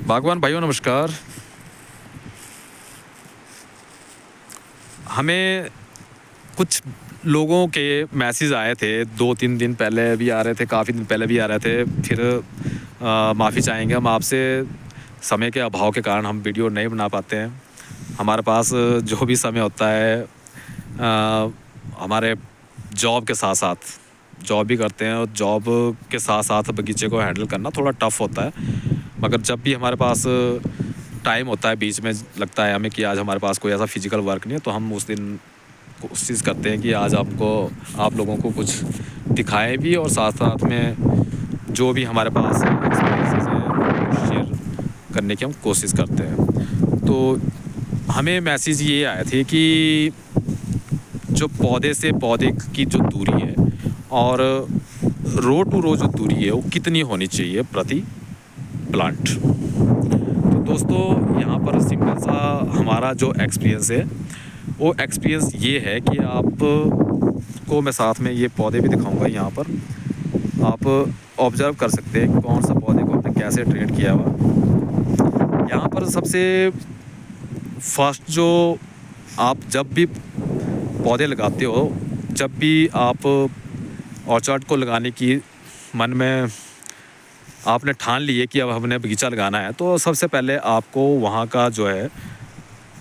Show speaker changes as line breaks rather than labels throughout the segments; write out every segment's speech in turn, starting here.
बागवान भाइयों नमस्कार। हमें कुछ लोगों के मैसेज आए थे, 2-3 दिन पहले भी आ रहे थे, काफ़ी दिन पहले भी आ रहे थे। फिर माफ़ी चाहेंगे हम आपसे, समय के अभाव के कारण हम वीडियो नहीं बना पाते हैं। हमारे पास जो भी समय होता है हमारे जॉब के साथ साथ जॉब भी करते हैं, और जॉब के साथ साथ बगीचे को हैंडल करना थोड़ा टफ़ होता है। मगर जब भी हमारे पास टाइम होता है, बीच में लगता है हमें कि आज हमारे पास कोई ऐसा फिजिकल वर्क नहीं है, तो हम उस दिन कोशिश करते हैं कि आज आप लोगों को कुछ दिखाएं भी, और साथ साथ में जो भी हमारे पास एक्सपीरियंसेस हैं शेयर करने की हम कोशिश करते हैं। तो हमें मैसेज ये आए थे कि जो पौधे से पौधे की जो दूरी है और रो टू रो जो दूरी है वो कितनी होनी चाहिए प्रति प्लांट। तो दोस्तों, यहाँ पर सिंपल सा हमारा जो एक्सपीरियंस है वो एक्सपीरियंस ये है कि आप को मैं साथ में ये पौधे भी दिखाऊंगा। यहाँ पर आप ऑब्ज़र्व कर सकते हैं कौन सा पौधे को आपने कैसे ट्रीट किया हुआ। यहाँ पर सबसे फर्स्ट जो आप जब भी पौधे लगाते हो, जब भी आप ऑर्चर्ड को लगाने की मन में आपने ठान ली है कि अब हमने बगीचा लगाना है, तो सबसे पहले आपको वहाँ का जो है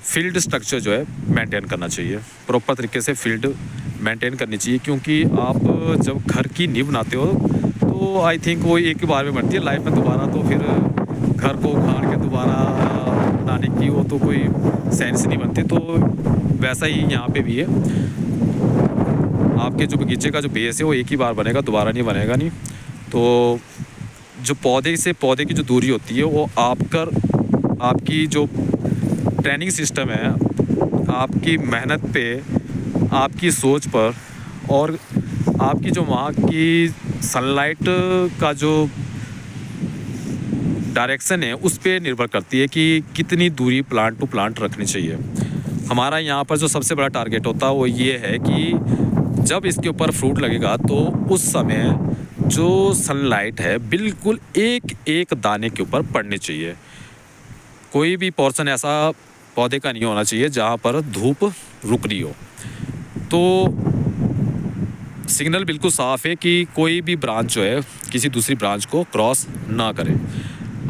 फील्ड स्ट्रक्चर जो है मेंटेन करना चाहिए। प्रॉपर तरीके से फील्ड मेंटेन करनी चाहिए, क्योंकि आप जब घर की नींव बनाते हो तो आई थिंक वो एक ही बार में बनती है लाइफ में। दोबारा तो फिर घर को उखाड़ के दोबारा बनाने की वो तो कोई सेंस नहीं बनती। तो वैसा ही यहाँ पे भी है, आपके जो बगीचे का जो बेस है वो एक ही बार बनेगा, दोबारा नहीं बनेगा नहीं। तो जो पौधे से पौधे की जो दूरी होती है वो आपकी जो ट्रेनिंग सिस्टम है, आपकी मेहनत पे, आपकी सोच पर, और आपकी जो वहाँ की सनलाइट का जो डायरेक्शन है उस पे निर्भर करती है कि कितनी दूरी प्लांट टू प्लांट रखनी चाहिए। हमारा यहाँ पर जो सबसे बड़ा टारगेट होता है वो ये है कि जब इसके ऊपर फ्रूट लगेगा तो उस समय जो सनलाइट है बिल्कुल एक एक दाने के ऊपर पड़नी चाहिए। कोई भी पोर्शन ऐसा पौधे का नहीं होना चाहिए जहाँ पर धूप रुक रही हो। तो सिग्नल बिल्कुल साफ़ है कि कोई भी ब्रांच जो है किसी दूसरी ब्रांच को क्रॉस ना करे।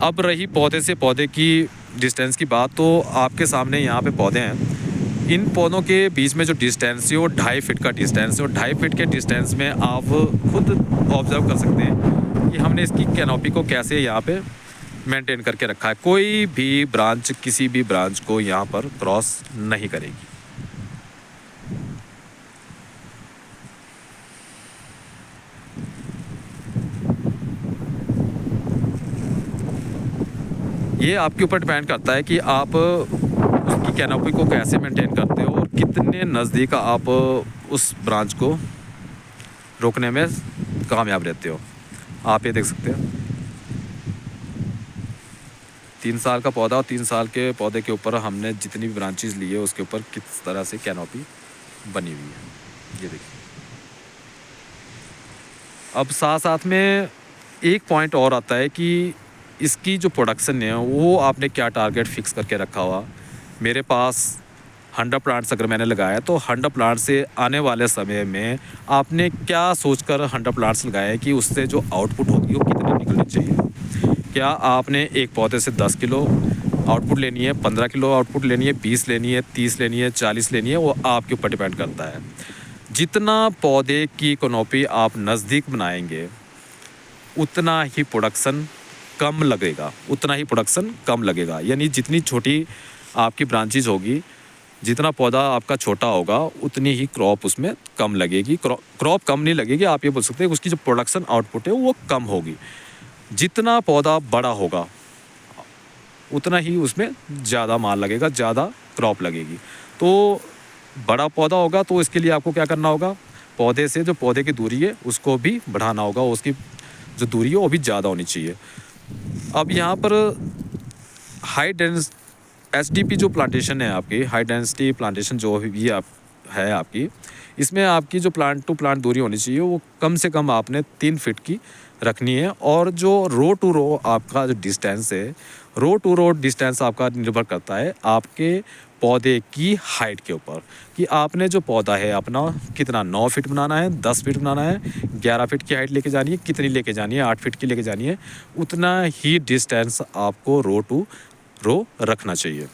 अब रही पौधे से पौधे की डिस्टेंस की बात, तो आपके सामने यहाँ पे पौधे हैं। इन पौधों के बीच में जो डिस्टेंस है वो 2.5 फीट का डिस्टेंस है, और 2.5 फीट के डिस्टेंस में आप खुद ऑब्जर्व कर सकते हैं कि हमने इसकी कैनोपी को कैसे यहाँ पे मेंटेन करके रखा है। कोई भी ब्रांच किसी भी ब्रांच को यहाँ पर क्रॉस नहीं करेगी। ये आपके ऊपर डिपेंड करता है कि आप उसकी कैनोपी को कैसे मेंटेन करते हो और कितने नज़दीक आप उस ब्रांच को रोकने में कामयाब रहते हो। आप ये देख सकते हैं 3 साल का पौधा, और 3 साल के पौधे के ऊपर हमने जितनी भी ब्रांचेस ली है उसके ऊपर किस तरह से कैनोपी बनी हुई है, ये देखिए। अब साथ साथ में एक पॉइंट और आता है कि इसकी जो प्रोडक्शन है वो आपने क्या टारगेट फिक्स करके रखा हुआ। मेरे पास 100 प्लांट्स अगर मैंने लगाया तो 100 प्लांट से आने वाले समय में आपने क्या सोचकर 100 प्लांट्स लगाए कि उससे जो आउटपुट होगी वो कितनी निकलनी चाहिए। क्या आपने एक पौधे से 10 किलो आउटपुट लेनी है, 15 किलो आउटपुट लेनी है, 20 लेनी है, 30 लेनी है, 40 लेनी है, वो आपके ऊपर डिपेंड करता है। जितना पौधे की कैनोपी आप नज़दीक बनाएंगे उतना ही प्रोडक्शन कम लगेगा, यानी जितनी छोटी आपकी ब्रांचेज होगी, जितना पौधा आपका छोटा होगा उतनी ही क्रॉप उसमें कम लगेगी। क्रॉप कम नहीं लगेगी, आप ये बोल सकते हैं उसकी जो प्रोडक्शन आउटपुट है वो कम होगी। जितना पौधा बड़ा होगा उतना ही उसमें ज़्यादा माल लगेगा, ज़्यादा क्रॉप लगेगी। तो बड़ा पौधा होगा तो इसके लिए आपको क्या करना होगा, पौधे से जो पौधे की दूरी है उसको भी बढ़ाना होगा, उसकी जो दूरी है वो भी ज़्यादा होनी चाहिए। अब यहाँ पर हाई डेंस एसडीपी जो प्लांटेशन है आपकी, हाई डेंसिटी प्लांटेशन जो भी है आपकी, इसमें आपकी जो प्लांट टू प्लांट दूरी होनी चाहिए वो कम से कम आपने 3 फीट की रखनी है। और जो रो टू रो आपका जो डिस्टेंस है, रो टू रो डिस्टेंस आपका निर्भर करता है आपके पौधे की हाइट के ऊपर, कि आपने जो पौधा है अपना कितना 9 फीट बनाना है, 10 फीट बनाना है, 11 फीट की हाइट लेके जानी है, कितनी लेके जानी है, 8 फीट की लेके जानी है, उतना ही डिस्टेंस आपको रो टू रो रखना चाहिए।